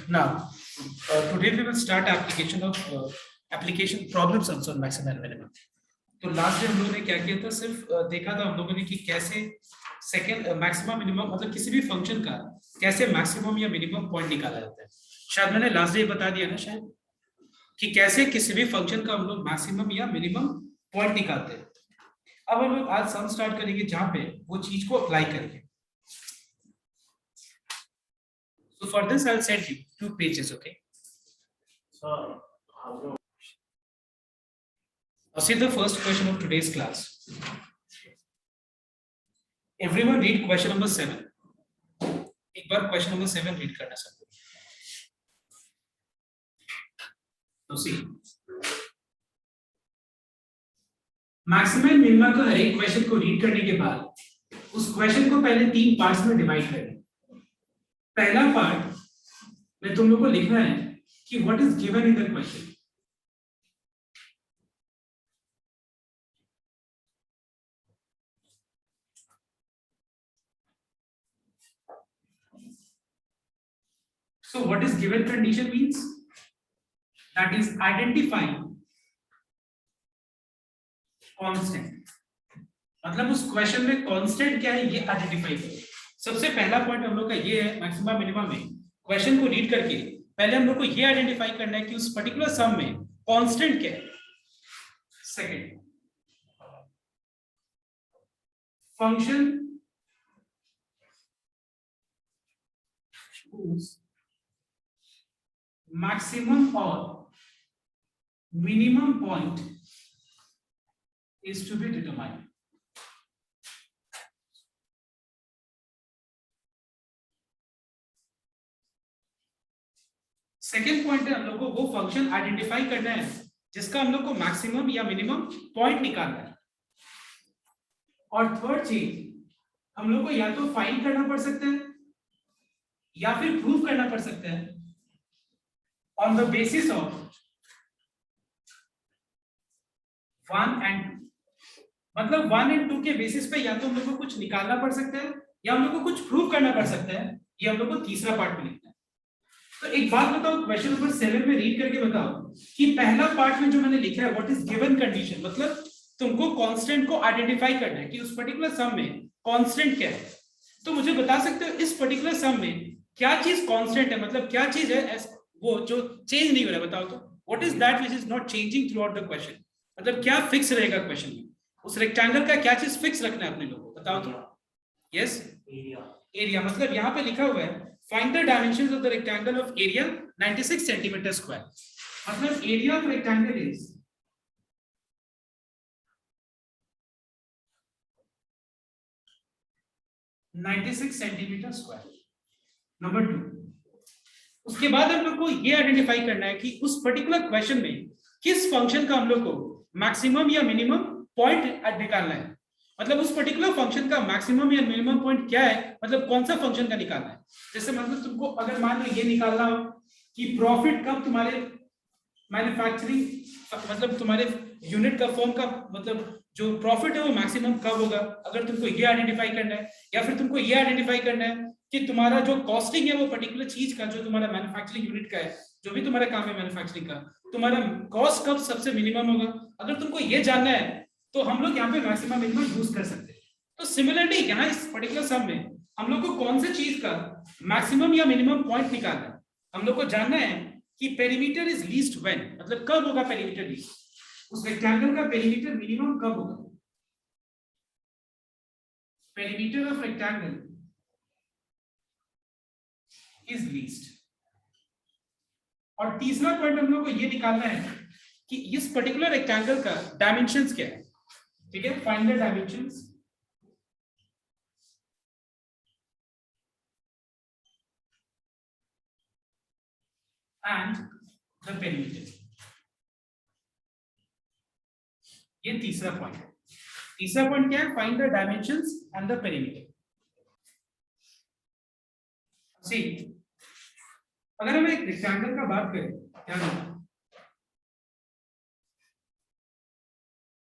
Now, today we will start application of application problem sums on maximum and minimum. तो last day हम लोगों ने क्या किया था, सिर्फ देखा था हम लोगों ने कि कैसे सेकंड मैक्सिमम मिनिमम मतलब किसी भी फंक्शन का कैसे मैक्सिमम या मिनिमम पॉइंट निकाला जाता है। शायद मैंने लास्ट डे बता दिया ना शायद, कि कैसे किसी भी फंक्शन का हम लोग मैक्सिमम या मिनिमम पॉइंट निकालते हैं। अब हम लोग आज सम स्टार्ट करेंगे जहां पे वो चीज को अप्लाई करेंगे। So for this I'll send you 2 pages, okay? I'll see the first question of today's class. Everyone read question number 7. एक बार question number 7 read करना सबको। तो see, मैक्सिमम मिनिमम का हर एक क्वेश्चन को रीड करने के बाद उस क्वेश्चन को पहले 3 पार्ट्स में डिवाइड करें। पहला पार्ट में तुम लोग को लिखना है कि what is given in the question. So what is given condition means? That is identifying constant. मतलब उस क्वेश्चन में कांस्टेंट क्या है ये आइडेंटिफाई करो। सबसे पहला पॉइंट हम लोग का ये है मैक्सिमम मिनिमम में क्वेश्चन को रीड करके पहले हम लोग को ये आइडेंटिफाई करना है कि उस पर्टिकुलर सम में कांस्टेंट क्या है। Second, function maximum or minimum point is to be determined. Second point है हम लोग को वो फंक्शन आइडेंटिफाई करना है जिसका हम लोग को मैक्सिमम या मिनिमम पॉइंट निकालना है। और थर्ड चीज हम लोग को या तो फाइंड करना पड़ सकता है या फिर प्रूव करना पड़ सकता है on the basis of 1 and 2। मतलब 1 and 2 के बेसिस पे या तो हम लोग को कुछ निकालना पड़ सकता है या हम लोग को कुछ प्रूव करना पड़ सकता है। ये हम लोग को तीसरा पार्ट में लिखना है। तो एक बात बताओ, क्वेश्चन नंबर 7 में रीड करके बताओ कि पहला पार्ट में जो मैंने लिखा है व्हाट इज गिवन कंडीशन, मतलब तुमको कांस्टेंट को आइडेंटिफाई करना है कि उस पर्टिकुलर सम में कांस्टेंट क्या है। तो मुझे बता सकते हो इस पर्टिकुलर सम में क्या चीज कांस्टेंट है, मतलब क्या चीज है वो जो चेंज नहीं हो रहा है। बताओ तो what is that which is not changing through out the question, मतलब क्या फिक्स रहेगा क्वेश्चन में। उस रेक्टेंगल का क्या चीज फिक्स रखना है अपने लोगों को, बताओ तो। Yes, area. मतलब यहाँ पे लिखा हुआ है find the dimensions of the rectangle of area 96 centimetre square. मतलब area of rectangle is 96 centimetre square. Number 2, उसके बाद हम लोग को ये आइडेंटिफाई करना है कि उस पर्टिकुलर क्वेश्चन में किस फंक्शन का हम लोग को मैक्सिमम या मिनिमम पॉइंट निकालना है। मतलब उस पर्टिकुलर फंक्शन का मैक्सिमम या मिनिमम पॉइंट क्या है, मतलब कौन सा फंक्शन का निकालना है। जैसे मतलब तुमको अगर मान लो ये निकालना हो कि प्रॉफिट कब तुम्हारे मैन्युफैक्चरिंग मतलब तुम्हारे यूनिट का फर्म का मतलब जो प्रॉफिट है वो मैक्सिमम कब होगा, अगर तुमको ये आइडेंटिफाई करना है। या फिर तुमको ये आइडेंटिफाई करना है कि तुम्हारा जो कॉस्टिंग है वो पर्टिकुलर चीज का जो तुम्हारा मैन्युफैक्चरिंग यूनिट का है, जो भी तुम्हारा काम है मैन्युफैक्चरिंग का, तुम्हारा कॉस्ट कब सबसे मिनिमम होगा। अगर तुमको ये जानना है तो हम लोग यहाँ पे मैक्सिमम मिनिमम यूज कर सकते हैं। तो सिमिलरली यहाँ इस पर्टिकुलर सम में हम लोग को कौन से चीज का मैक्सिमम या मिनिमम पॉइंट निकालना है। हम लोग को जानना है कि पेरीमीटर इज लीस्ट व्हेन, मतलब कब होगा पेरीमीटर लीस्ट, उस रेक्टेंगल का पेरीमीटर मिनिमम कब होगा। Perimeter of rectangle is least. और तीसरा पॉइंट हम लोग को ये निकालना है कि इस पर्टिकुलर रेक्टेंगल का डायमेंशंस क्या है। ठीक है, find the dimensions and the perimeter. ये तीसरा पॉइंट है। तीसरा पॉइंट क्या है, find the dimensions and the perimeter. See, अगर हम एक रेक्टेंगल का बात करें क्या होगा,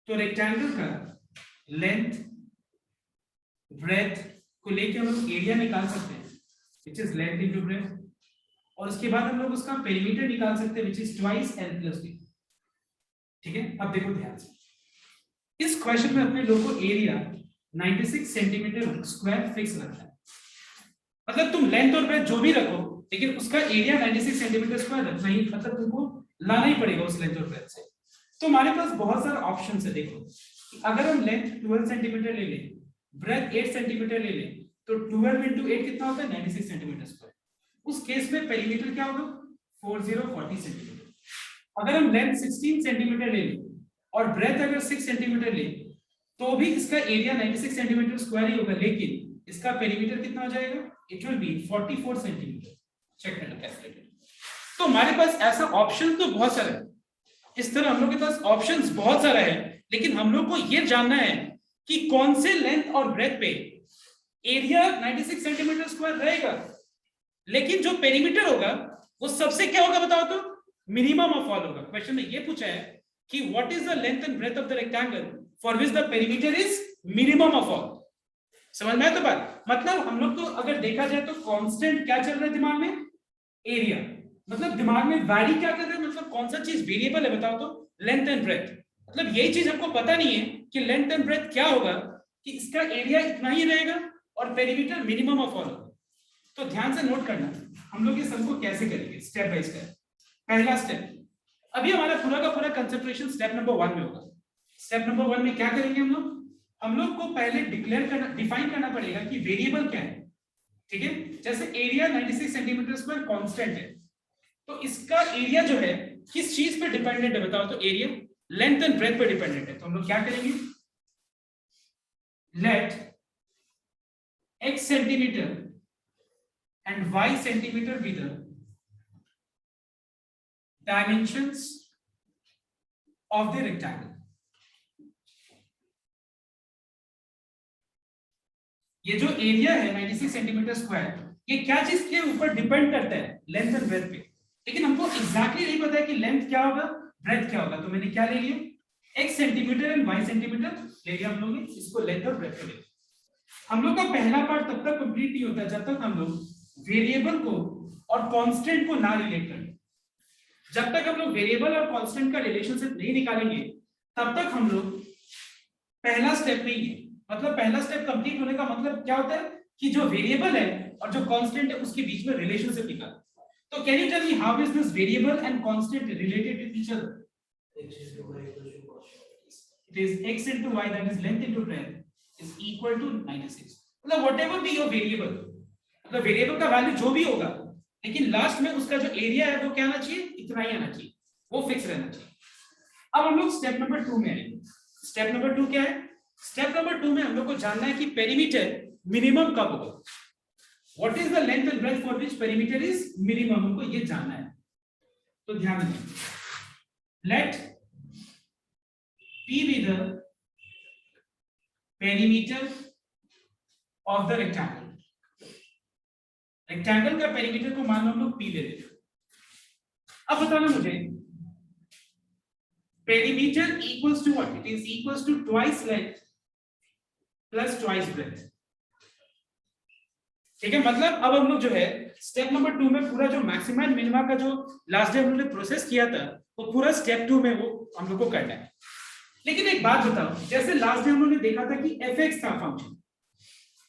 तो रेक्टेंगल का लेंथ ब्रेथ को लेकर हम लोग एरिया निकाल सकते हैं, which is length into breadth, और उसके बाद हम लोग उसका पेरीमीटर निकाल सकते हैं which is twice l plus b। ठीक है, अब देखो ध्यान से, इस क्वेश्चन में अपने लोग को एरिया 96 सेंटीमीटर स्क्वायर फिक्स रखना है। मतलब तुम लेंथ और ब्रेथ जो भी रखो, लेकिन उसका एरिया 96 सेंटीमीटर स्क्वायर रखना ही, मतलब तुमको लाना ही पड़ेगा उस लेंथ और ब्रेथ से। तो हमारे पास बहुत सारे ऑप्शंस है। देखो, अगर हम लेंथ 12 सेंटीमीटर ले लें, ब्रेथ 8 सेंटीमीटर ले लें, तो 12 into 8 कितना होता है? 96 सेंटीमीटर स्क्वायर। उस केस में पेरीमीटर क्या होगा? 4040 सेंटीमीटर। अगर हम लेंथ 16 सेंटीमीटर ले लें और ब्रेथ अगर 6 सेंटीमीटर ले, तो भी इसका एरिया 96 सेंटीमीटर स्क्वायर ही होगा, लेकिन इसका पेरीमीटर कितना हो जाएगा? It will be 44 centimetre. Check करना कैलकुलेटर। तो हमारे पास ऐसा ऑप्शन तो बहुत सारा है, इस तरह हम लोग के पास ऑप्शंस बहुत सारा है, लेकिन हम लोग को यह जानना है कि कौन से लेंथ और ब्रेथ पे एरिया 96 सेंटीमीटर स्क्वायर रहेगा, लेकिन जो पेरीमीटर होगा वो सबसे क्या होगा बताओ तो? मिनिमम ऑफ ऑल होगा। क्वेश्चन में ये पूछा है कि what is the length and breadth of the rectangle for which the perimeter is minimum of all. समझ में आया तो बात? मतलब हम लोग को अगर देखा जाए तो कांस्टेंट क्या चल रहा है दिमाग में? एरिया। मतलब दिमाग में वैरी क्या कर रहे हैं, मतलब कौन सा चीज वेरिएबल है बताओ तो? Length and breadth. मतलब यही चीज हमको पता नहीं है कि लेंथ एंड ब्रेथ क्या होगा, कि इसका एरिया इतना ही रहेगा और पेरीमीटर मिनिमम ऑफ ऑल होगा। तो ध्यान से नोट करना, हम लोग ये सबको कैसे करेंगे स्टेप बाय स्टेप। पहला स्टेप, अभी हमारा पूरा का पूरा कंसंट्रेशन स्टेप नंबर 1 में होगा। स्टेप नंबर 1 में क्या करेंगे हम लोग को पहले डिक्लेयर करना, डिफाइन करना पड़ेगा कि वेरिएबल क्या है। ठीक है, जैसे एरिया 96 सेंटीमीटर स्क्वायर कांस्टेंट है, तो इसका एरिया जो है किस चीज पे डिपेंडेंट है बताओ तो? एरिया लेंथ एंड ब्रेथ पे डिपेंडेंट है। तो हम लोग क्या करेंगे? Let x centimetre and y centimeter be the dimensions of the rectangle. ये जो एरिया है 96 सेंटीमीटर स्क्वायर, ये क्या चीज के ऊपर डिपेंड करता है? लेंथ एंड ब्रेथ पे। लेकिन हमको एग्जैक्टली नहीं पता है कि लेंथ क्या होगा, ब्रेथ क्या होगा। तो मैंने क्या ले लिया? x centimetre and y centimetre ले लिया हम लोग ने, इसको लेंथ और ब्रेथ ले। हम लोग का पहला पार्ट तब तक कंप्लीट नहीं होता जब तक हम लोग वेरिएबल को और कांस्टेंट को ना रिलेट करें। जब तक हम लोग वेरिएबल और कांस्टेंट का रिलेशनशिप नहीं निकालेंगे, तब तक हम लोग पहला स्टेप नहीं है। मतलब पहला स्टेप कंप्लीट होने का मतलब क्या होता है कि जो वेरिएबल है और जो कांस्टेंट है उसके बीच में रिलेशनशिप निकाल। तो can you tell me how is this variable and constant related to each other? It is x into y, that is length into breadth is equal to 96. मतलब whatever be your variable, मतलब variable का value जो भी होगा, लेकिन last में उसका जो एरिया है वो क्या आना चाहिए? इतना ही आना चाहिए, वो फिक्स रहना चाहिए। अब हम लोग स्टेप नंबर 2 में आएंगे। स्टेप नंबर 2 क्या है? स्टेप नंबर 2 में हम लोग को जानना है कि पेरीमीटर मिनिमम कब होगा। What is the length and breadth for which perimeter is minimum, हमको ये जानना है। तो ध्यान दें, लेट P be the perimeter of the rectangle. Rectangle का पेरीमीटर को मान लो हम लोग P ले लेते हैं। अब बताना मुझे, perimeter equals to what? It is equals to twice length plus twice breadth. ठीक है, मतलब अब हम लोग जो है स्टेप नंबर 2 में पूरा जो मैक्सिमा एंड मिनिमा का जो लास्ट डे हम लोगों ने प्रोसेस किया था, वो पूरा स्टेप 2 में वो हम लोग को करना है। लेकिन एक बात बताओ, जैसे लास्ट डे हम लोगों ने देखा था कि fx था फंक्शन,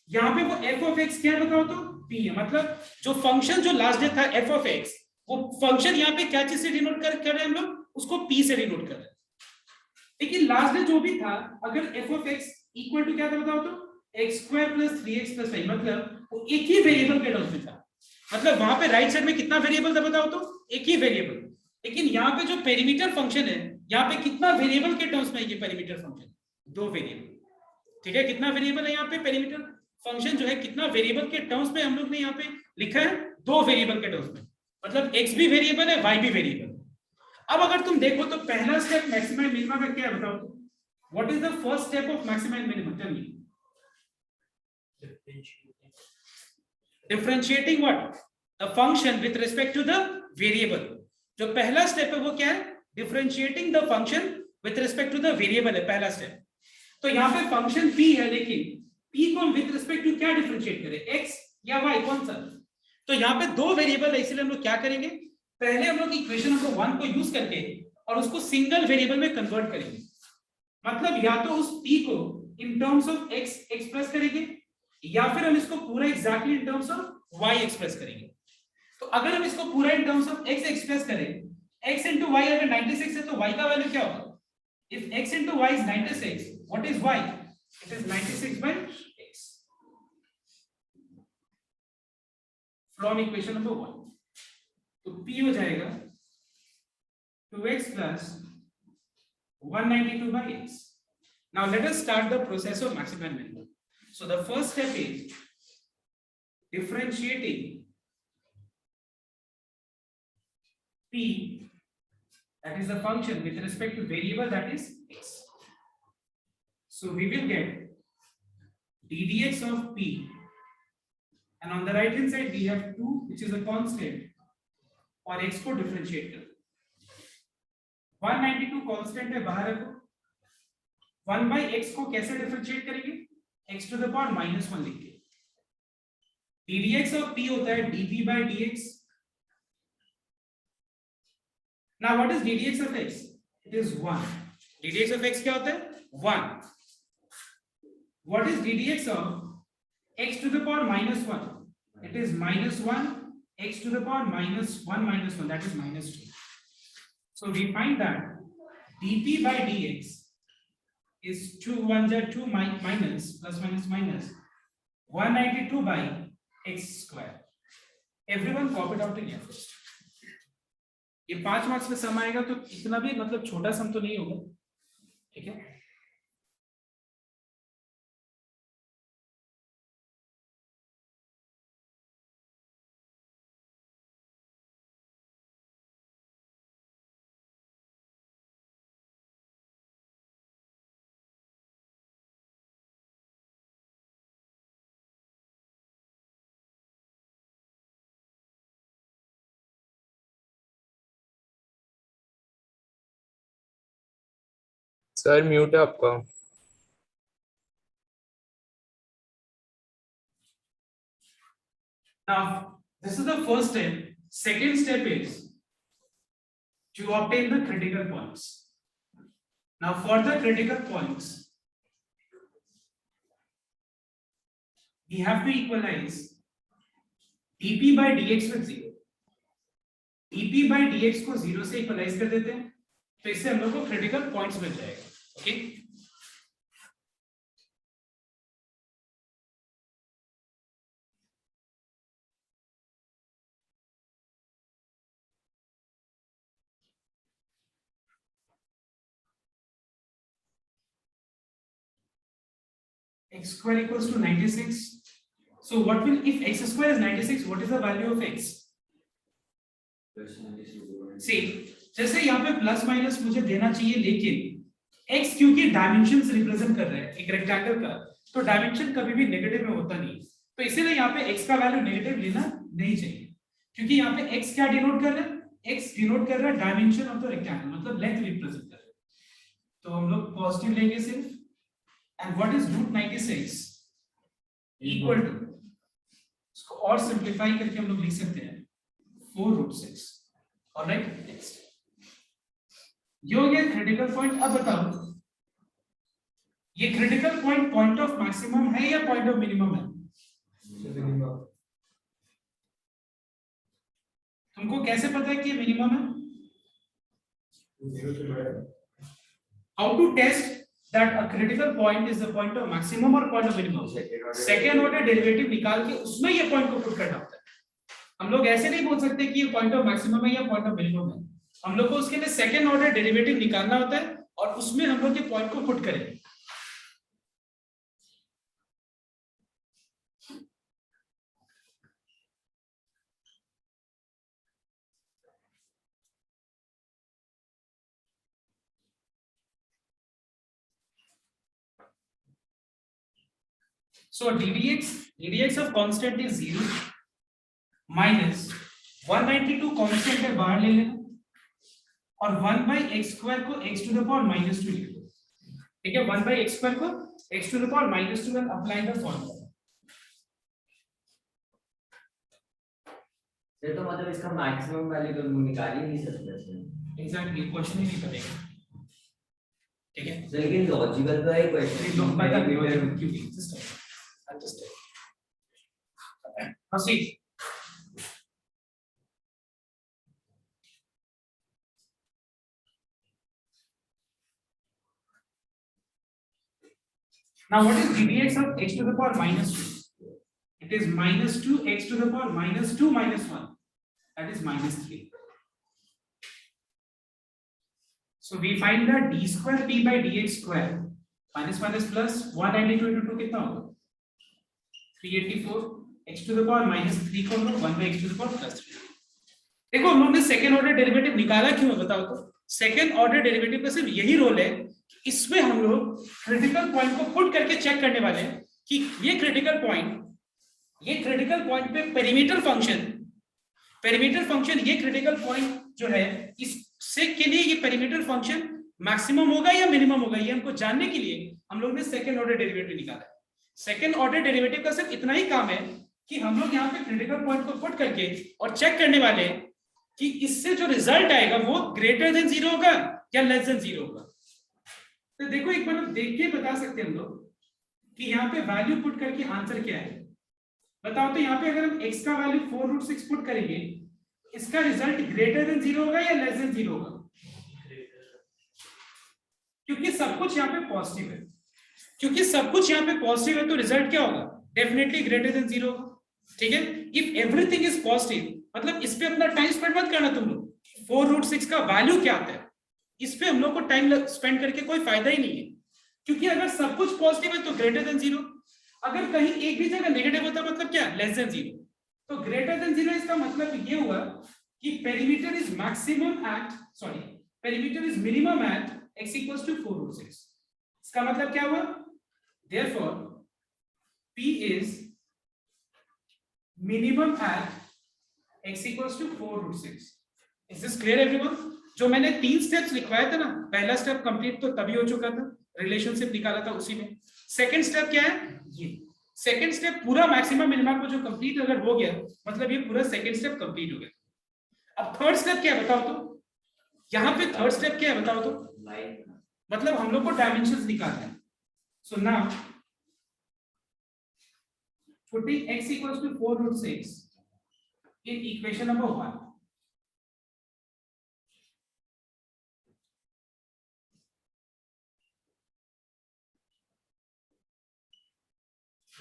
यहाँ पे वो f of x क्या बताओ तो? p है। मतलब जो फंक्शन जो लास्ट डे था f of x, वो फंक्शन यहाँ पे क्या चीज से डिनोट कर रहे हैं हम लोग? उसको p से डिनोट कर रहे हैं। लेकिन लास्ट डे जो भी था, अगर f of x equal to क्या था बताओ तो? x square plus 3x plus 5, मतलब वो एक ही वेरिएबल के टर्म्स में था। मतलब वहां पे राइट साइड में कितना वेरिएबल था बताओ तो? एक ही वेरिएबल। लेकिन यहाँ पे जो पेरीमीटर फंक्शन है, यहाँ पे कितना वेरिएबल के टर्म्स में ये पेरीमीटर फंक्शन? 2 वेरिएबल। ठीक है, कितना वेरिएबल है यहाँ पे? पेरीमीटर फंक्शन जो है कितना वेरिएबल के टर्म्स में हम लोग ने यहाँ पे लिखा है? 2 वेरिएबल के टर्म्स में। मतलब x भी वेरिएबल है, y भी वेरिएबल। अब अगर तुम देखो तो पहला स्टेप मैक्सिमा एंड मिनिमा का क्या है बताओ तो? What is the first step of maxima and minima? Tell me. Differentiating what? The function with respect to the variable. जो पहला स्टेप है वो क्या है? Differentiating the function with respect to the variable है पहला स्टेप। तो यहाँ पे फंक्शन p है, लेकिन p को विद रिस्पेक्ट टू क्या डिफरेंशिएट करें? x या y, कौन सा? तो यहाँ पे दो वेरिएबल है, इसलिए हम लोग क्या करेंगे, पहले हम लोग इक्वेशन नंबर 1 को यूज करके और उसको सिंगल वेरिएबल में कन्वर्ट करेंगे। मतलब या तो उस p को in terms of x express करेंगे या फिर हम इसको पूरा exactly in terms of y express करेंगे। तो अगर हम इसको पूरा in terms of x express करें, x into y अगर 96 है तो y का वैल्यू क्या होगा? If x into y is 96, what is y? It is 96 by x. From equation number 1. तो p हो जाएगा 2x plus 192 by x. Now let us start the process of maximum and minimum. So the first step is differentiating p, that is the function with respect to variable, that is x. So we will get ddx of p, and on the right hand side we have 2, which is a constant, और x को differentiate कर 192 constant है, बाहर रखो। 1 by x को कैसे differentiate करेंगे? x to the power -1 लिख के ddx of p होता है dp by dx. Now what is ddx of x? It is 1. ddx of x क्या होता है? 1. What is ddx of x to the power -1? It is -1 x to the power -1, that is -2. So we find that dp by dx is 2 1s are 2 minus plus minus 192 by x square. Everyone copy it out in here first. ये 5 marks में सम आएगा तो इतना भी मतलब छोटा सम तो नहीं होगा, ठीक है? सर म्यूट है आपका। Now this is the first step. Second step is to obtain the critical points. Now for the critical points we have to equalize dp by dx with 0. dp by dx को 0 से equalise कर देते हैं, तो इससे हम लोग को क्रिटिकल पॉइंट्स मिल जाएगा। Okay, x square equals to 96. So what will, if x square is 96, what is the value of x? See, जैसे यहाँ पे प्लस माइनस मुझे देना चाहिए, लेकिन x क्योंकि डायमेंशंस रिप्रेजेंट कर रहा है एक रेक्टेंगल का, तो डायमेंशन कभी भी नेगेटिव में होता नहीं, तो इसीलिए यहाँ पे x का वैल्यू नेगेटिव लेना नहीं चाहिए, क्योंकि यहाँ पे x क्या डिनोट कर रहा है? x डिनोट कर रहा है डायमेंशन ऑफ द रेक्टेंगल, मतलब लेंथ रिप्रेजेंट कर रहा है, तो हम लोग पॉजिटिव लेंगे सिर्फ। And what is root 96 equal to, इसको और सिंपलीफाई करके हम लोग लिख सकते हैं 4 रूट 6। ऑलराइट, नेक्स्ट ये हो गया क्रिटिकल पॉइंट। अब बताओ ये critical point point of maximum है या पॉइंट ऑफ मिनिमम है? तुमको कैसे पता है कि ये मिनिमम है? How to test that a critical point is the point of maximum or point of minimum? Second order derivative निकाल के उसमें ये पॉइंट को पुट करना होता है। हम लोग ऐसे नहीं बोल सकते कि ये पॉइंट ऑफ मैक्सिमम है या पॉइंट ऑफ मिनिमम है, हम लोग को उसके लिए सेकेंड ऑर्डर डेरिवेटिव निकालना होता है और उसमें हम लोग ये पॉइंट को पुट करेंगे। So ddx of constant is 0 minus 192 constant है, बाहर ले लेना, और 1 by x square को x to the power -2 लिख दो, ठीक है? 1 by x square को x to the power -2 and apply the formula. ये तो मतलब इसका मैक्सिमम वैल्यू तो निकाल ही नहीं सकते इसमें। एग्जैक्टली क्वेश्चन ही नहीं बनेगा, ठीक है। लेकिन लॉजिकल तो है question. Now what is ddx of x to the power minus 2? It is minus 2x to the power minus 2 minus 1. That is minus 3. So we find that d square p by dx square minus minus plus 192 into 2 कितना होगा? 384 x to the power minus 3 को हम लोग 1 by x to the power plus 3. देखो हम लोग ने second order derivative निकाला क्यों है बताओ तो? सेकेंड ऑर्डर डेरिवेटिव का सिर्फ यही रोल है, इसमें हम लोग क्रिटिकल पॉइंट को पुट करके चेक करने वाले हैं कि ये क्रिटिकल पॉइंट पे पेरीमीटर फंक्शन ये क्रिटिकल पॉइंट जो है इससे के लिए ये पेरीमीटर फंक्शन मैक्सिमम होगा या मिनिमम होगा, ये हमको जानने के लिए हम लोग ने सेकेंड ऑर्डर डेरिवेटिव निकाला है। सेकेंड ऑर्डर डेरिवेटिव का सिर्फ इतना ही काम है कि हम लोग यहाँ पे क्रिटिकल पॉइंट को पुट करके और चेक करने वाले हैं कि इससे जो रिजल्ट आएगा वो ग्रेटर देन 0 होगा या लेस देन 0 होगा। तो देखो एक बार देख के बता सकते हैं हम लोग कि यहाँ पे वैल्यू पुट करके आंसर क्या है बताओ तो। यहाँ पे अगर हम x का वैल्यू 4√6 पुट करेंगे, इसका रिजल्ट ग्रेटर देन 0 होगा या लेस देन 0 होगा? क्योंकि सब कुछ यहाँ पे पॉजिटिव है, तो रिजल्ट क्या होगा? डेफिनेटली ग्रेटर देन 0 होगा, ठीक है। इफ एवरीथिंग इज पॉजिटिव मतलब इस पे अपना टाइम स्पेंड मत करना तुम लोग। 4√6 का वैल्यू क्या आता है इस पे हम लोग को टाइम स्पेंड करके कोई फायदा ही नहीं है, क्योंकि अगर सब कुछ पॉजिटिव है तो ग्रेटर देन 0, अगर कहीं एक भी जगह नेगेटिव होता मतलब क्या? Less than 0। तो ग्रेटर देन 0 इसका मतलब ये हुआ कि perimeter is minimum at x equals to 4√6। इसका मतलब क्या हुआ? Therefore P is minimum at x equals to 4√6। Is this clear everyone? जो मैंने 3 स्टेप्स लिखवाए थे ना, पहला स्टेप कंप्लीट तो तभी हो चुका था, रिलेशनशिप निकाला था उसी में। सेकंड स्टेप क्या है? ये सेकंड स्टेप पूरा मैक्सिमम मिनिमम को जो कंप्लीट अगर हो गया मतलब ये पूरा सेकंड स्टेप कंप्लीट हो गया। अब थर्ड स्टेप क्या है बताओ तो? यहाँ पे थर्ड स्टेप क्या है बताओ तो? मतलब हम लोग को डायमेंशंस निकालना है। So now putting x equals to 4√6 in equation number 1,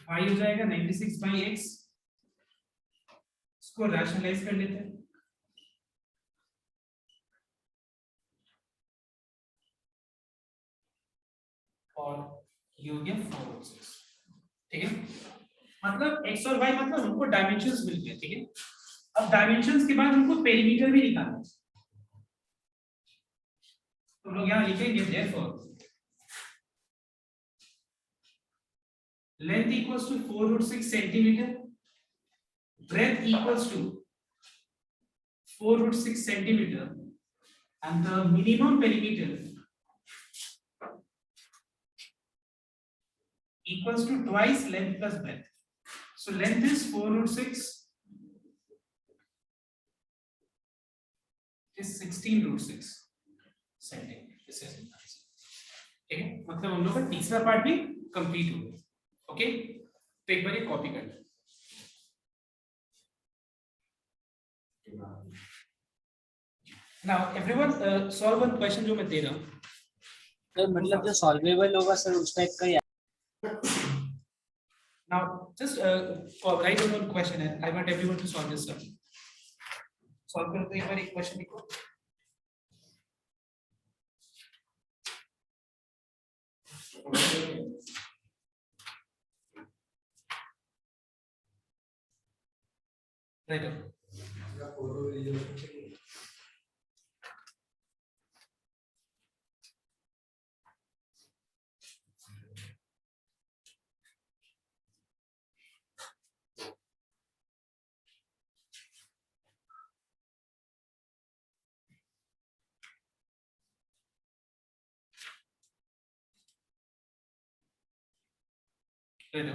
y हो जाएगा 96 by x। इसको रैशनलाइज कर लेते हैं। और ये हो गया 4√6, ठीक है। मतलब x और y मतलब हमको डायमेंशंस मिल गए, ठीक है। अब डायमेंशंस के बाद हमको पेरीमीटर भी निकालना है। तो लोग यहाँ लिखेंगे therefore length equals to 4√6 centimeter, breadth equals to 4√6 centimeter, and the minimum perimeter equals to twice length plus breadth. So length is 4√6 is 16√6 centimeter. ठीक है, मतलब हम लोग का तीसरा पार्ट भी कंप्लीट हो गया। ओके, तो एक बार ये कॉपी कर लो। Now everyone solve one question जो मैं दे रहा हूँ। तो मतलब जो सॉल्वेबल होगा सर उस टाइप का ही। Now just write down one question and I want everyone to solve this one. Solve करो तो एक बार एक क्वेश्चन लिखो। Right.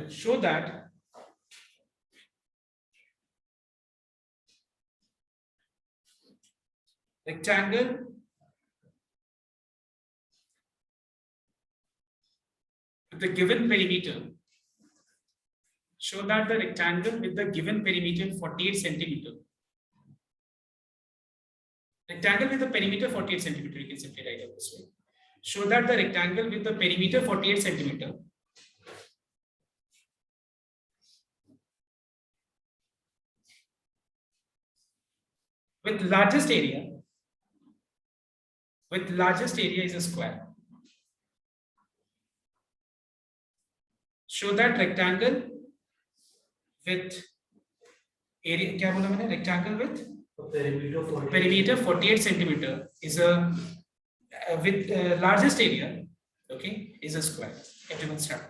Show that rectangle with the given perimeter. Show that the rectangle with the given perimeter 48 centimeter. Rectangle with the perimeter 48 centimeter, you can simply write it this way. Show that the rectangle with the perimeter 48 centimeter with largest area is a square. Show that rectangle with area, क्या बोला मैंने, rectangle with perimeter 48 centimeter is a with largest area, okay, is a square. Everyone start.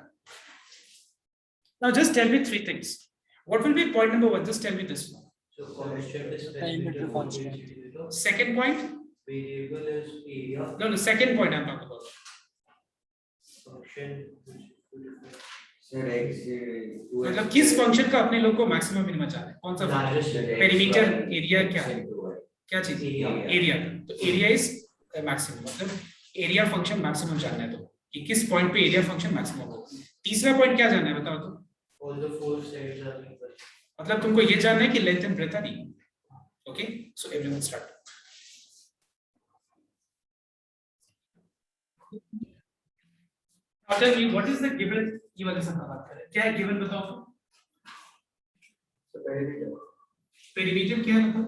Now just tell me three things. What will be point number one? Just tell me this one. So constant is Perimeter constant. Second point? Variable is area. No, second point I'm talking about. Function. Sir, मतलब किस function का अपने लोग को maximum minimum चाह रहे हैं? कौन सा पेरीमीटर एरिया क्या है? क्या चीज? एरिया। तो एरिया इज मैक्सिमम, मतलब एरिया फंक्शन मैक्सिमम जानना है तो कि किस पॉइंट पे एरिया फंक्शन मैक्सिमम हो। तीसरा पॉइंट क्या जानना है बताओ तो? All the four sides are equal. मतलब तुमको ये जानना है कि length and breadth are equal. Okay, so everyone start. Now tell me what is the given, ये वाले सब का बात करें, क्या है गिवन बताओ तो? पेरीमीटर क्या है मतलब?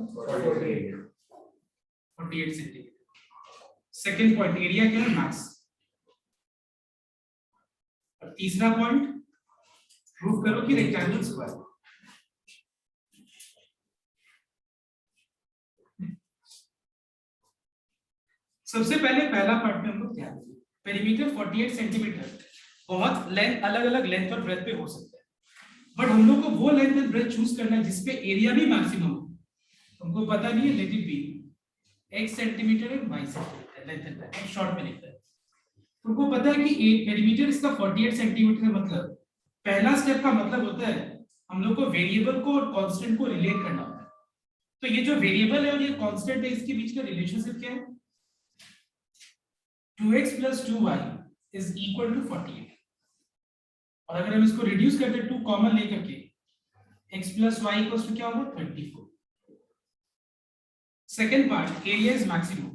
48 सेंटीमीटर। सेकंड पॉइंट एरिया क्या है? मैक्स। और तीसरा पॉइंट प्रूव करो कि रेक्टेंगल स्क्वायर। सबसे पहले पहला पार्ट में हम लोग ध्यान देंगे, पेरीमीटर 48 सेंटीमीटर बहुत लेंथ, अलग अलग लेंथ और ब्रेथ पे हो सकता है, बट हम लोग को वो लेंथ एंड ब्रेथ चूज करना है जिसपे एरिया भी मैक्सिमम हो। तुमको पता नहीं है, let it be x centimetre and y centimetre length and breadth, short में लिखते हैं। तुमको पता है कि पेरीमीटर इसका 48 सेंटीमीटर है, मतलब पहला स्टेप का मतलब होता है हम लोग को वेरिएबल को और कांस्टेंट को रिलेट करना होता है। तो ये जो वेरिएबल है और ये कांस्टेंट है, इसके बीच का रिलेशनशिप क्या है? 2x plus 2y is equal to 48। और अगर हम इसको रिड्यूस करते हैं 2 कॉमन लेकर के, x plus y equals to क्या होगा? 24। Second part, area is maximum,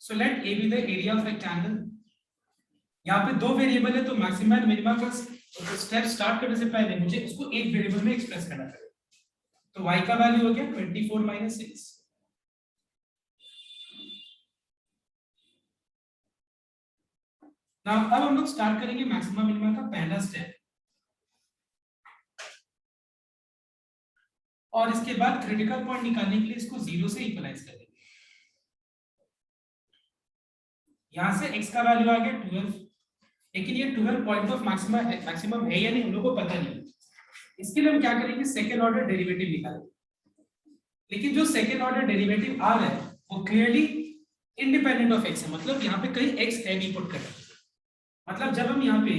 so let a be the area of rectangle। यहाँ पे दो वेरिएबल है तो मैक्सिमम एंड मिनिमम का स्टेप स्टार्ट करने से पहले मुझे इसको एक वेरिएबल में एक्सप्रेस करना पड़ेगा। तो y का वैल्यू हो गया 24 minus 6। Now, अब हम लोग स्टार्ट करेंगे मैक्सिमम मिनिमम का पहला स्टेप, और इसके बाद क्रिटिकल पॉइंट निकालने के लिए इसको 0 से इक्वलाइज कर देंगे। यहां से x का वैल्यू आ गया 12, लेकिन ये 12 पॉइंट ऑफ मैक्सिमम है या नहीं हम लोग को पता नहीं। इसके लिए हम क्या करेंगे? सेकेंड ऑर्डर डेरिवेटिव निकालेंगे, लेकिन जो सेकेंड ऑर्डर डेरिवेटिव आ रहा है वो क्लियरली इंडिपेंडेंट ऑफ x है, मतलब यहाँ पे कहीं x है नहीं पुट करना। मतलब जब हम यहाँ पे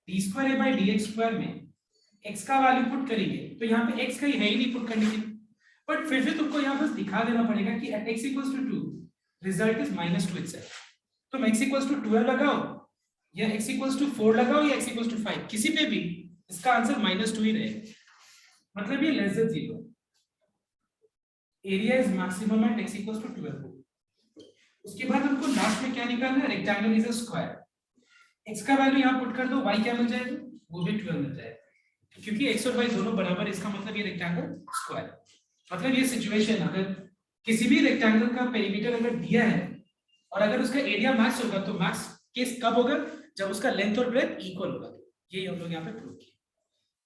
d²a/dx² में x का वैल्यू पुट करेंगे तो यहाँ पे x कहीं है ही नहीं पुट करने के लिए, बट फिर भी तुमको यहाँ बस दिखा देना पड़ेगा कि at x = 2 result is -2 itself। तुम x = 12 लगाओ या x = 4 लगाओ या x = 5, किसी पे भी इसका आंसर -2 ही रहेगा, मतलब ये less than 0। Area is maximum at x = 12। उसके बाद हमको लास्ट में क्या निकालना है? Rectangle is a square. x का वैल्यू यहाँ पुट कर दो, y क्या मिल जाएगा? वो भी 12 मिल जाएगा, क्योंकि x और y दोनों बराबर, इसका मतलब ये रेक्टेंगल स्क्वायर। मतलब ये सिचुएशन, अगर किसी भी रेक्टेंगल का पेरीमीटर अगर दिया है और अगर उसका एरिया मैक्स होगा तो मैक्स केस कब होगा? जब उसका लेंथ और ब्रेथ इक्वल होगा। यही हम लोग यहाँ पे प्रूव किया।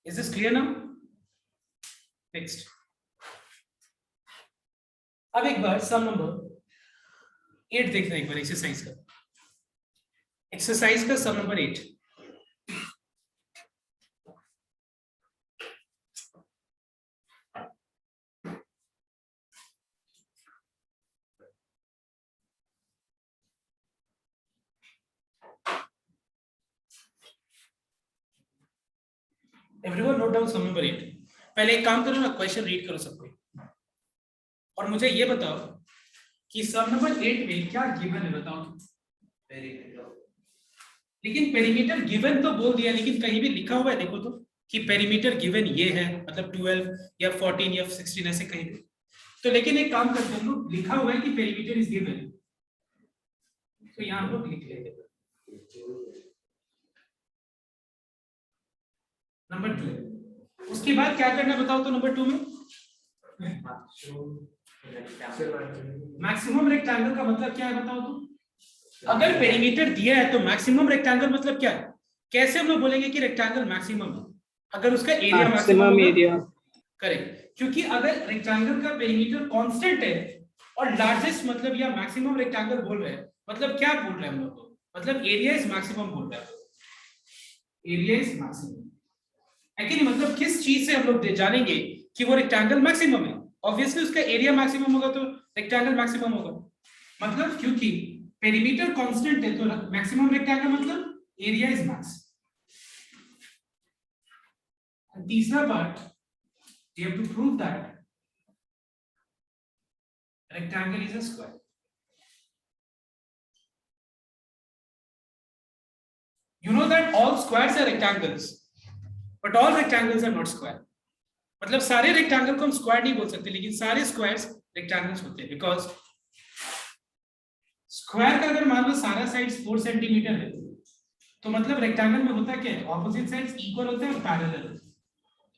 Is this clear now? Next, अब एक बार सम नंबर 8 देखना, एक बार एक्सरसाइज का। एक्सरसाइज का sum number 8। Everyone note down sum number 8। पहले एक काम करो ना, क्वेश्चन रीड करो सबको और मुझे ये बताओ कि सम नंबर 8 में क्या गिवन है बताओ। लेकिन पेरीमीटर गिवन तो बोल दिया, लेकिन कहीं भी लिखा हुआ है देखो तो कि पेरीमीटर गिवन ये है, मतलब 12 या 14 या 16 ऐसे कहीं भी। तो लेकिन एक काम करते हैं हम लोग, लिखा हुआ है कि पेरीमीटर इज गिवन, तो यहाँ हम लोग लिख लेते हैं नंबर 12। उसके बाद क्या करना है बताओ तो नंबर 2 में मैक्सिमम रेक्टेंगल का मतलब क्या है बताओ तो। अगर पेरीमीटर दिया है तो मैक्सिमम रेक्टेंगल मतलब क्या है, कैसे हम लोग बोलेंगे कि रेक्टेंगल मैक्सिमम है, अगर उसका एरिया मैक्सिमम एरिया। करेक्ट, क्योंकि अगर रेक्टेंगल का पेरीमीटर कांस्टेंट है और लार्जेस्ट मतलब या मैक्सिमम रेक्टेंगल बोल रहे हैं, मतलब क्या बोल रहे हैं हम लोग को, मतलब एरिया इज मैक्सिमम बोल रहे हैं, एरिया इज मैक्सिमम है कि नहीं। मतलब किस चीज से हम लोग जानेंगे कि वो रेक्टेंगल मैक्सिमम है, ऑब्वियसली उसका एरिया मैक्सिमम होगा तो रेक्टेंगल मैक्सिमम होगा, मतलब क्योंकि पेरीमीटर कांस्टेंट है तो मैक्सिमम रेक्टेंगल मतलब एरिया इज मैक्स। तीसरा part, you have to prove that rectangle is a square. You know that all squares are rectangles, but all rectangles are not square. मतलब सारे rectangle को हम square नहीं बोल सकते, लेकिन सारे स्क्वायर्स रेक्टेंगल्स होते हैं, बिकॉज स्क्वायर का अगर मान लो सारा साइड्स 4 सेंटीमीटर है तो मतलब रेक्टेंगल में होता क्या है, ऑपोजिट साइड्स इक्वल होते हैं और पैरेलल,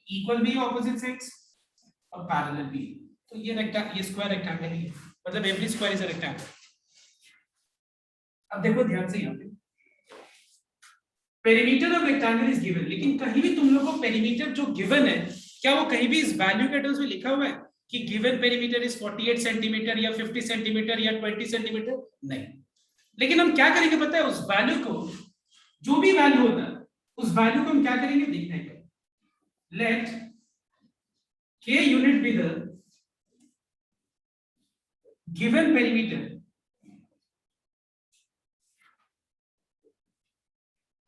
इक्वल भी है ऑपोजिट साइड्स और पैरेलल भी, तो ये स्क्वायर रेक्टेंगल ही है, मतलब every square is a rectangle. अब देखो ध्यान से यहाँ पे perimeter of rectangle is given, लेकिन कहीं भी तुम लोग को पेरीमीटर जो गिवन है क्या वो कहीं भी इस वैल्यू के टर्म्स में लिखा हुआ है कि गिवन पेरीमीटर इज 48 सेंटीमीटर या 50 सेंटीमीटर या 20 सेंटीमीटर, नहीं। लेकिन हम क्या करेंगे पता है, उस वैल्यू को, जो भी वैल्यू होता है उस वैल्यू को हम क्या करेंगे देखने का, let k unit be the given perimeter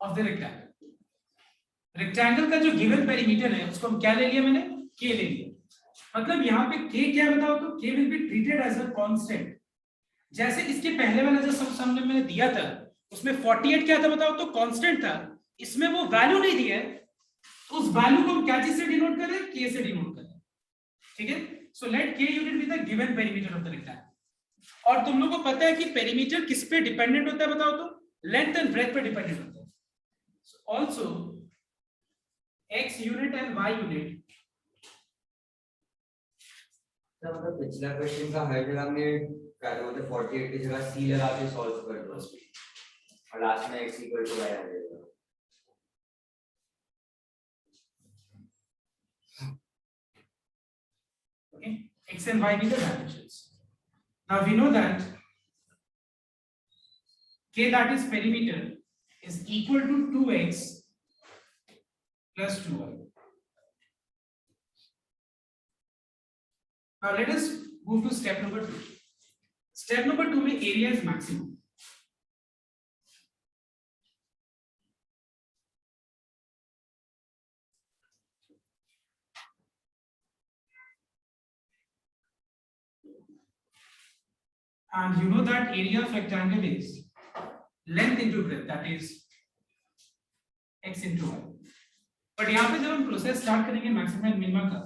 of the rectangle। Rectangle का जो गिवन पेरीमीटर है उसको हम क्या ले लिया, मैंने k ले लिया, मतलब यहाँ पे k क्या बताओ तो k will be treated as a constant। जैसे इसके पहले वाला जो सब सामने मैंने दिया था उसमें 48 क्या था बताओ तो कांस्टेंट था, इसमें वो वैल्यू नहीं दिया है, तो उस वैल्यू को हम क्या चीज से डिनोट कर रहे हैं, k से डिनोट कर रहे हैं, ठीक है। So let k unit be the given perimeter of the rectangle. और तुम लोगों को पता है कि पेरीमीटर किस पे डिपेंडेंट होता है बताओ तो, लेंथ एंड ब्रेथ पे डिपेंडेंट होता है। So also x unit and y unit, मतलब पिछला क्वेश्चन का हर जगह में क्या बोलते हैं 48 की जगह c लगा के सॉल्व कर दो और लास्ट में x इक्वल टू y आ जाएगा। okay, x and y be the dimensions। now we know that k, that is perimeter, is equal to 2x plus 2y। now let us move to step number 2। step number 2 में area is maximum। and you know that area of rectangle is length into breadth, that is x into y। But यहाँ पे जब हम process start करेंगे maximum and minimum का,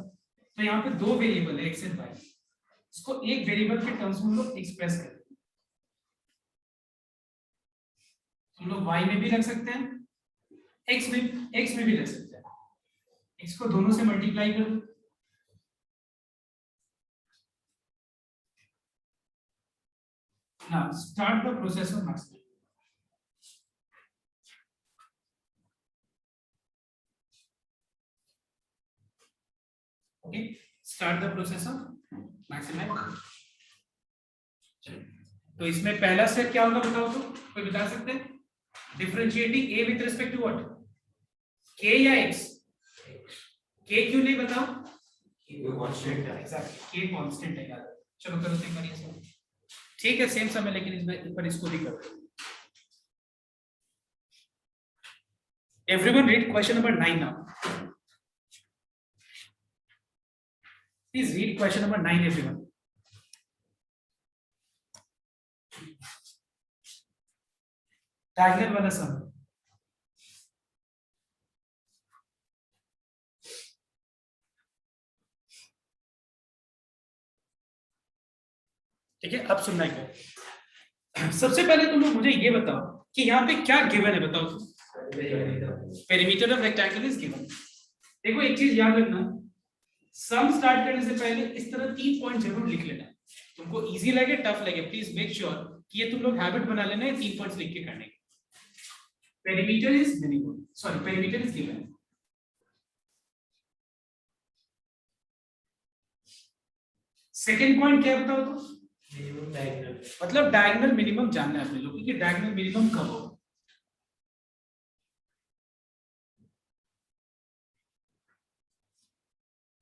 तो यहाँ पे दो वेरिएबल है x एंड y, इसको एक वेरिएबल के टर्म्स में हम लोग एक्सप्रेस करेंगे। हम लोग y में भी रख सकते हैं, x में भी रख सकते हैं, x को दोनों से मल्टीप्लाई कर दो, now start the process of maximum। okay, start the process of maximum। तो इसमें पहला स्टेप क्या होगा बताओ तो, कोई बता सकते हैं, differentiating a with respect to what, k या x, k क्यों नहीं बताओ, कांस्टेंट है, एग्जैक्टली k कांस्टेंट है यार। चलो करो एक बार ये सब, ठीक है सेम समय, लेकिन इसमें पर इसको भी करो। Everyone read question number 9 now, please read question number 9 everyone. Diagonal वाला सम। ठीक है, अब सुनना है। सबसे पहले तुम लोग मुझे ये बताओ कि यहाँ पे क्या गिवन है, बताओ तुम। Perimeter of rectangle is given. देखो एक चीज याद रखना, सम स्टार्ट करने से पहले इस तरह 3 पॉइंट जरूर लिख लेना। तुमको इजी लगे टफ लगे, प्लीज मेक श्योर कि ये तुम लोग हैबिट बना लेना है 3 पॉइंट्स लिख के करने के। Perimeter is minimum, sorry perimeter is given. Second point क्या बताओ तो, मिनिमम डायगोनल। मतलब डायगोनल मिनिमम जानना है अपने लोगों की, डायगोनल मिनिमम कब हो।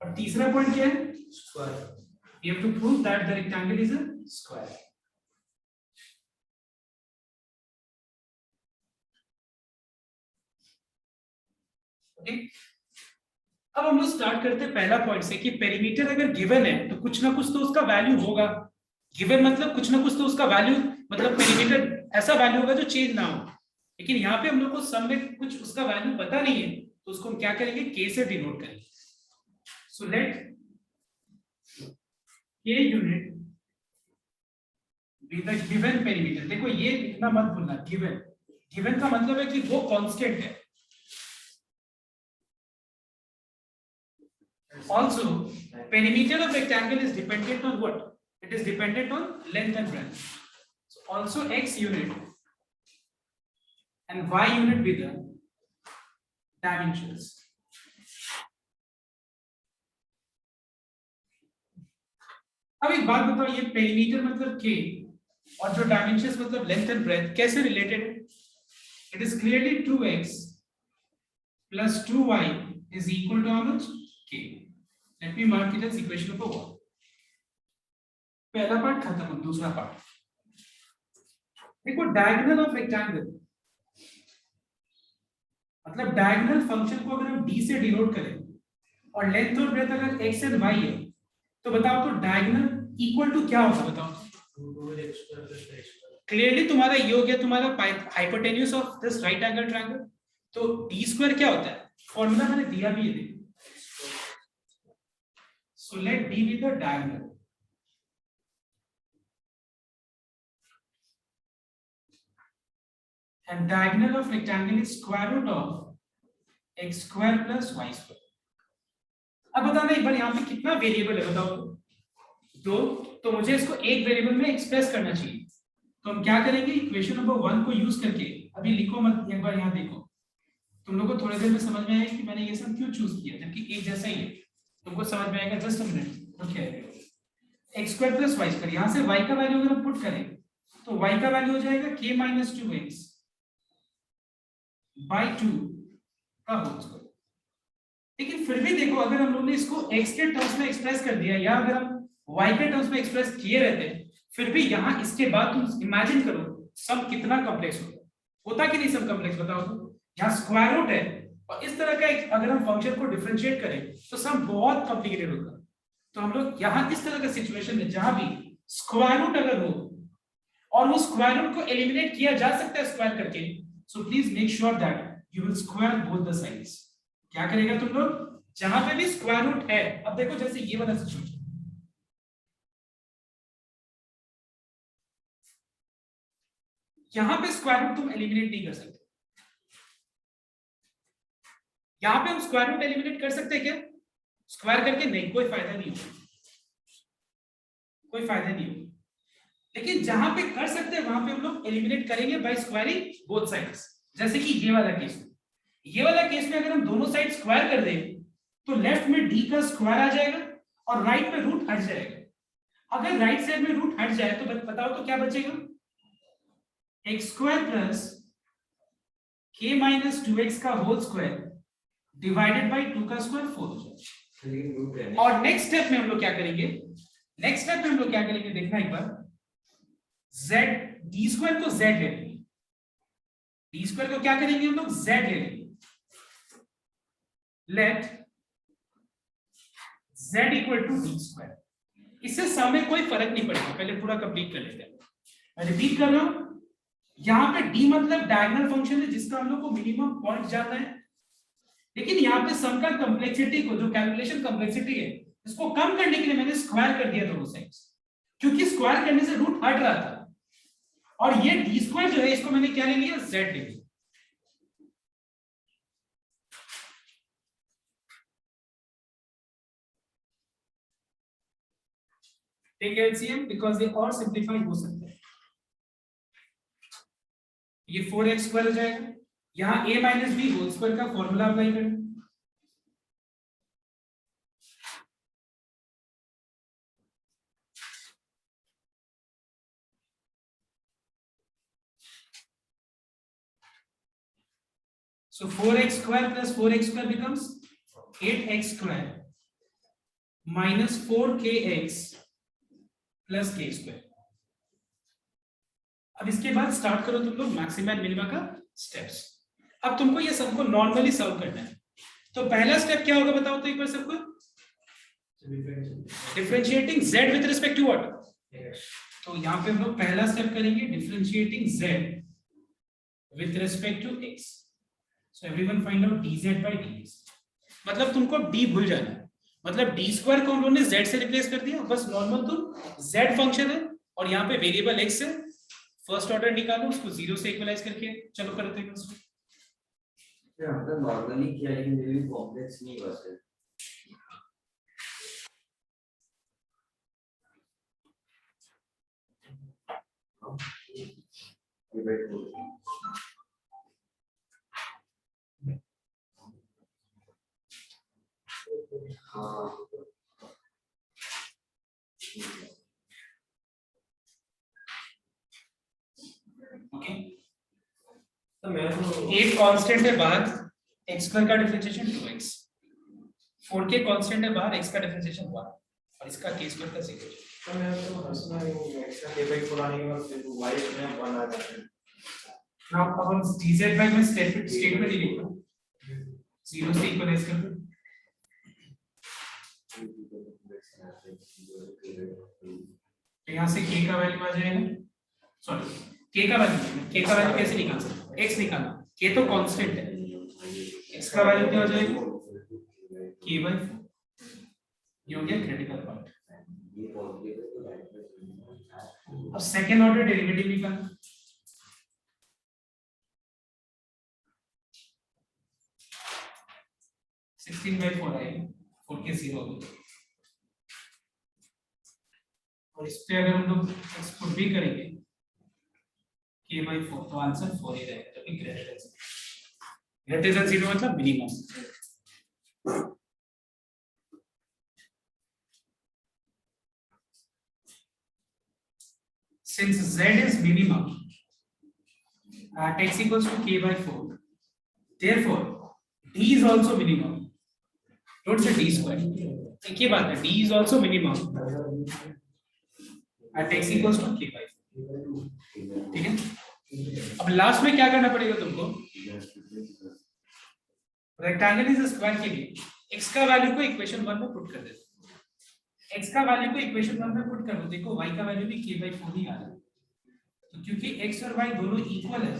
और तीसरा पॉइंट क्या है, square. you have to prove that the rectangle is a square. Okay? अब हम लोग स्टार्ट करते हैं पहला पॉइंट से कि पेरीमीटर अगर गिवन है तो कुछ ना कुछ तो उसका वैल्यू होगा। गिवन मतलब कुछ ना कुछ तो उसका वैल्यू, मतलब पेरीमीटर ऐसा वैल्यू होगा जो चेंज ना हो। लेकिन यहाँ पे हम लोग को सम में कुछ उसका वैल्यू पता नहीं है, तो उसको हम क्या करेंगे, के से डिनोट करेंगे। सो लेट के unit be the given perimeter. देखो ये इतना मत भूलना, गिवन, गिवन का मतलब है कि वो कांस्टेंट है। Also, perimeter of rectangle is dependent on what? It is dependent on length and breadth. So also x unit and y unit with the dimensions. अब एक बात बताओ, ये पेरीमीटर मतलब k और जो डायमेंशंस मतलब लेंथ एंड ब्रेथ कैसे रिलेटेड है? It is clearly 2x plus 2y is equal to how much? k. Let me mark it as equation number 1. पहला पार्ट खत्म, अब दूसरा पार्ट देखो। डायगोनल ऑफ रेक्टेंगल मतलब डायगोनल फंक्शन को अगर हम d से डिनोट करें और लेंथ और ब्रेथ अगर x एंड y है, तो बताओ तो डायगोनल इक्वल टू क्या होगा, बताओ। क्लियरली तुम्हारा ये हो गया तुम्हारा hypotenuse of this right angle triangle. तो d स्क्वायर क्या होता है, फॉर्मूला मैंने दिया भी है। So let D be the diagonal. And diagonal of rectangle is square root of x square plus y square. अब बताना एक बार यहाँ पे कितना वेरिएबल है, बताओ। 2, तो मुझे इसको एक वेरिएबल में एक्सप्रेस करना चाहिए। तो हम क्या करेंगे, इक्वेशन नंबर 1 को यूज करके, अभी लिखो मत, एक बार यहाँ देखो, तुम लोगों को थोड़ी देर में समझ में आएगा कि मैंने ये सब क्यों चूज किया, जबकि एक जैसा ही है। तुमको समझ में आएगा, just a minute. Okay, X square plus Y square, यहां से y का वैल्यू अगर हम पुट करें तो y का वैल्यू हो जाएगा k माइनस 2x बाई 2 का होल स्क्वायर। लेकिन फिर भी देखो, अगर हम लोग ने इसको x के टर्म्स में एक्सप्रेस कर दिया या अगर हम y के टर्म्स में एक्सप्रेस किए रहते, फिर भी यहाँ इसके बाद तुम इमेजिन करो सम कितना कॉम्प्लेक्स होता कि नहीं सम कॉम्प्लेक्स, बताओ। यहाँ स्क्वायर रूट है और इस तरह का अगर हम फंक्शन को डिफरेंशिएट करें तो सम बहुत कॉम्प्लिकेटेड होगा। तो हम लोग यहाँ इस तरह का सिचुएशन में जहां भी स्क्वायर रूट अगर हो और वो स्क्वायर रूट को एलिमिनेट किया जा सकता है स्क्वायर करके, so please make sure that you will square both the sides. क्या करेगा तुम लोग, जहां पे भी स्क्वायर रूट है। अब देखो जैसे ये वाला सिचुएशन, यहां पे स्क्वायर रूट तुम एलिमिनेट नहीं कर सकते। यहां पे हम स्क्वायर रूट एलिमिनेट कर सकते हैं क्या, स्क्वायर करके? नहीं, कोई फायदा नहीं होगा, कोई फायदा नहीं होगा। लेकिन जहां पे कर सकते हैं वहां पे हम लोग एलिमिनेट करेंगे बाय स्क्वायरिंग बोथ साइड्स। जैसे कि ये वाला केस में, ये वाला केस में अगर हम दोनों साइड स्क्वायर कर दें तो लेफ्ट में d का स्क्वायर आ जाएगा और राइट में रूट हट जाएगा। अगर राइट साइड में रूट हट जाए तो बताओ तो क्या बचेगा, x square plus k minus 2x का होल स्क्वायर डिवाइडेड बाय 2 का स्क्वायर 4 हो जाएगा। और नेक्स्ट स्टेप में हम लोग क्या करेंगे, देखना एक बार, z d स्क्वायर को z ले लेंगे, d स्क्वायर को क्या करेंगे हम लोग, z ले लेंगे। Let z equal to d square. इससे सम में कोई फर्क नहीं पड़ेगा, पहले पूरा कंप्लीट कर लेते हैं। मैं रिपीट कर रहा हूं, यहाँ पे डी मतलब डायगोनल फंक्शन है जिसका हम लोग को मिनिमम पॉइंट जाना है, लेकिन यहाँ पे सम का कॉम्प्लेक्सिटी को, जो कैलकुलेशन कॉम्प्लेक्सिटी है, इसको कम करने के लिए मैंने स्क्वायर कर दिया दोनों साइड्स, क्योंकि स्क्वायर करने से रूट हट रहा था। और ये डी स्क्वायर जो है इसको मैंने क्या ले लिया, जेड ले लिया। टेक एलसीएम बिकॉज ये और सिंप्लीफाई हो सकते हैं। ये 4x स्क्वायर हो जाएगा, यहाँ a minus B whole square का फॉर्मूला अप्लाई करें। So 4x square plus 4x square becomes 8x square minus 4kx plus k square। अब इसके बाद स्टार्ट करो तुम लोग मैक्सिमा एंड मिनिमा का स्टेप्स। अब तुमको ये सबको नॉर्मली सॉल्व करना है। तो पहला स्टेप क्या होगा बताओ तो एक बार सबको, differentiating z with respect to what. तो यहाँ पे हम लोग पहला स्टेप करेंगे differentiating z with respect to x। So everyone find out dz by dx। मतलब तुमको d भूल जाना है, मतलब d स्क्वायर को हम लोगों ने z से रिप्लेस कर दिया, बस नॉर्मल तुम z फंक्शन है और यहाँ पे वेरिएबल x है, फर्स्ट ऑर्डर निकालो, उसको 0 से इक्वलाइज करके चलो करते हैं उसको। मतलब नॉर्मली किया लेकिन ये भी कॉम्प्लेक्स नहीं बस है। ओके, तो मैं तो एक कांस्टेंट है बाहर, x स्क्वायर का डिफरेंशिएशन 2x, 4k कांस्टेंट है बाहर, x का डिफरेंशिएशन 1 और इसका k स्क्वायर का 0। तो मैं तो हंसना ही हूँ, एक्स्ट्रा के भाई पुराने के बाद फिर y में 1 आ जाता है। नाउ अब हम dz by में स्टेटमेंट ही लिखो, 0 से इक्वलाइज कर दो। तो यहाँ से k का वैल्यू आ जाएगा, सॉरी k का वैल्यू कैसे निकाल सकते हैं, x निकालना, k तो कांस्टेंट है, x का वैल्यू क्या हो जाएगा k/4। ये हो गया क्रिटिकल पार्ट। अब सेकंड ऑर्डर डेरिवेटिव निकालना, सिक्सटीन बाई 4 आएगा, 4k 0 हो गया। और इस पे अगर हम लोग एक्सपोर्ट भी करेंगे k/4 तो आंसर 4 ही रहेगा, तो ग्रेटर देन 0 मतलब minimum. Since z is minimum at x equals to k/4, therefore d is also minimum. Don't say d square, एक ये बात है, d is also minimum at x equals to k/4। ठीक है, अब लास्ट में क्या करना पड़ेगा तुमको, रेक्टेंगल इज स्क्वायर के लिए x का वैल्यू को इक्वेशन 1 में पुट कर देते, x का वैल्यू को इक्वेशन 1 में पुट कर दो, देखो y का वैल्यू भी k/4 ही आ रहा है, तो क्योंकि x और y दोनों इक्वल है,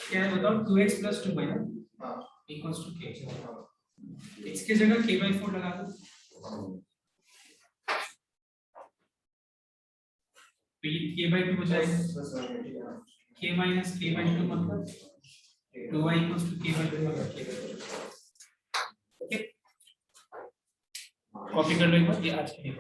क्या है बताओ, 2x + 2y equals to k, x की जगह k/4 लगा दो, तो ये k/2 हो जाएगा, k - k/2 मतलब 2y = k/2 मतलब k/2। ओके, कॉपी कर लो एक बार, ये आज के लिए।